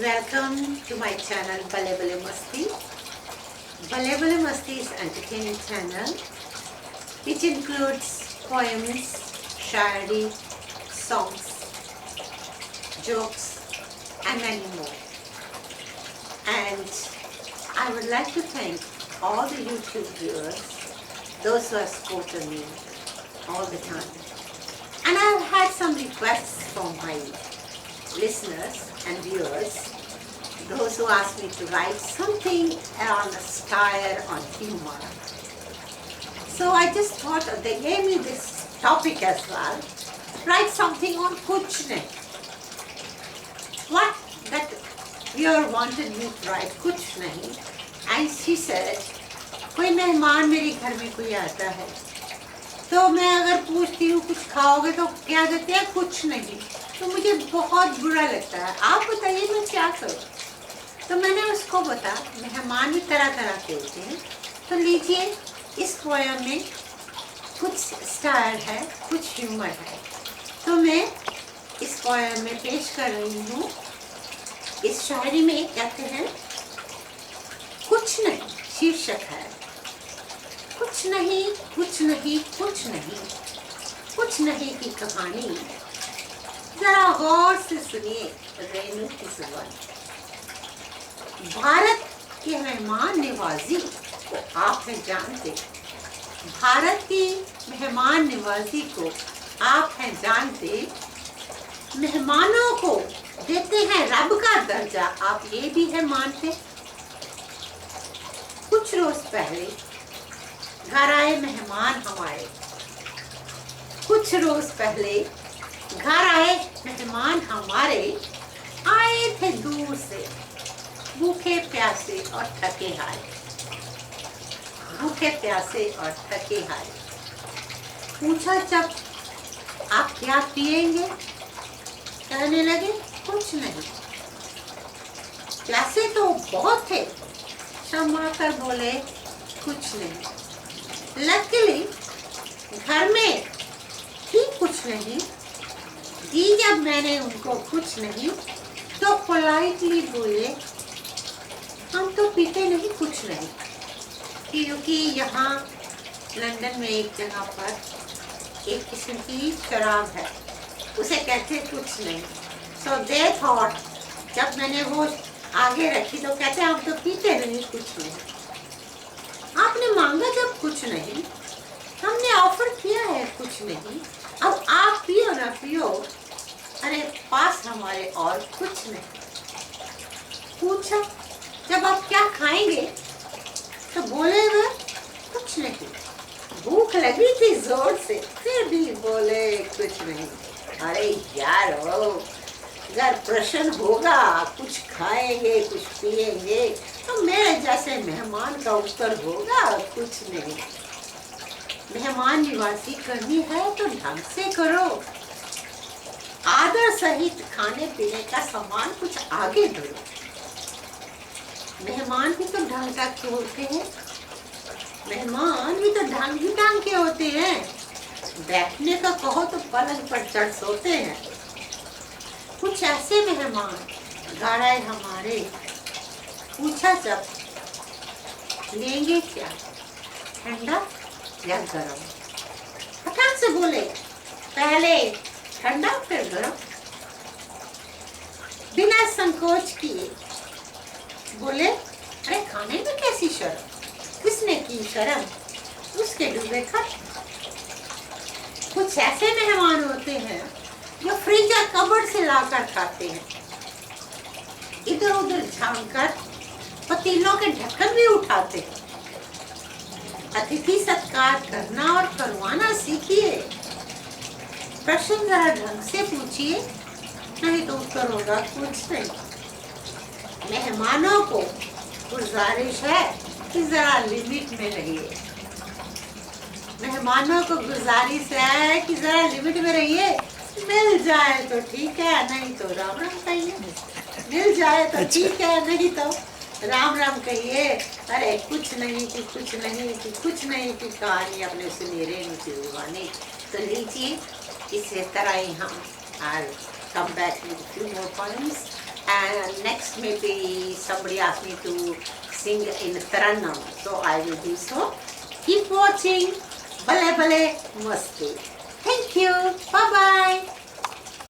Welcome to my channel Bale Bale Masti. Bale Bale Masti is entertaining channel which includes poems, shayari, songs, jokes and many more. And I would like to thank all the YouTube viewers, those who have supported me all the time. And I have had some requests from my listeners and viewers, those who asked me to write something on a style, on humor. So I just thought they gave me this topic as well. Write something on kuch nahi. What that viewer wanted me to write kuch nahi, and she said, कोई मेहमान मेरे घर में कोई आता है तो मैं अगर पूछती हूँ कुछ खाओगे तो क्या देते हैं, कुछ नहीं, तो मुझे बहुत बुरा लगता है, आप बताइए मैं क्या करूँ। तो मैंने उसको बता, मेहमान भी तरह तरह के होते हैं, तो लीजिए इस पोएम में कुछ स्टाइल है, कुछ ह्यूमर है, तो मैं इस पोएम में पेश कर रही हूँ। इस शायरी में कहते हैं कुछ नहीं, शीर्षक है कुछ नहीं कुछ नहीं कुछ नहीं, कुछ नहीं की कहानी जरा गौर से सुनिए रेणु की जुबान। भारत की मेहमान नवाजी को आप हैं जानते, भारत की मेहमान नवाजी को आप हैं जानते, मेहमानों को देते हैं रब का दर्जा, आप ये भी है मानते। कुछ रोज पहले घर आए मेहमान हमारे, कुछ रोज पहले घर आए मेहमान हमारे, आए थे दूर से भूखे प्यासे और थके हारे, भूखे प्यासे और थके हारे। पूछा जब आप क्या पिएंगे, कहने लगे कुछ नहीं। प्यासे तो बहुत थे, शर्मा कर बोले कुछ नहीं। लकीली घर में ही कुछ नहीं, दी जब मैंने उनको कुछ नहीं तो पोलाइटली बोले हम तो पीते नहीं कुछ नहीं, क्योंकि यहाँ लंदन में एक जगह पर एक किस्म की शराब है, उसे कहते कुछ नहीं। सो दे थॉट, जब मैंने वो आगे रखी तो कहते हम तो पीते नहीं कुछ नहीं। आपने मांगा जब कुछ नहीं, हमने ऑफर किया है कुछ नहीं, अब आप पियो ना पियो, अरे पास हमारे और कुछ नहीं। पूछा जब आप क्या खाएंगे, तो बोले वे कुछ नहीं। भूख लगी थी जोर से, फिर भी बोले कुछ नहीं। अरे यार अगर प्रश्न होगा कुछ खाएंगे कुछ पिएंगे तो मेरे जैसे मेहमान का उत्तर होगा कुछ नहीं। मेहमान नवाजी करनी है तो ढंग से करो, आदर सहित खाने पीने का सामान कुछ आगे धरो। मेहमान भी तो ढंग के होते हैं, मेहमान भी तो ढंग के होते हैं, बैठने का कहो तो पलंग पर चढ़ सोते हैं। कुछ ऐसे मेहमान घर आए हमारे, पूछा जब लेंगे क्या, ठंडा या गरम, फटाक से बोले पहले ठंडा फिर गरम। बिना संकोच किए बोले अरे खाने में कैसी शर्म, किसने की शर्म उसके डूबे खत। कुछ ऐसे मेहमान होते हैं जो फ्रिज या कबर्ड से लाकर खाते हैं, इधर उधर झांककर पतीलों के ढक्कन भी उठाते हैं। अतिथि सत्कार करना और करवाना सीखिए, प्रश्न जरा ढंग से पूछिए, नहीं तो उत्तर होगा कुछ नहीं। मेहमानों को गुजारिश है कि जरा लिमिट में रहिए, मेहमानों को गुजारिश है कि जरा लिमिट में रहिए। मिल जाए तो ठीक है, नहीं तो राम राम कहिए। मिल जाए तो ठीक है, नहीं तो राम राम कहिए। अरे कुछ नहीं कि कुछ नहीं कि कुछ नहीं की कहानी अपने सुनी रेणु की जुबानी। तो लीजिए इसी तरह ही हम I'll come back with a few more poems and next maybe somebody asked me to sing in Taranam, so I will do so. Keep watching Bale Bale Masti. Thank you. Bye bye.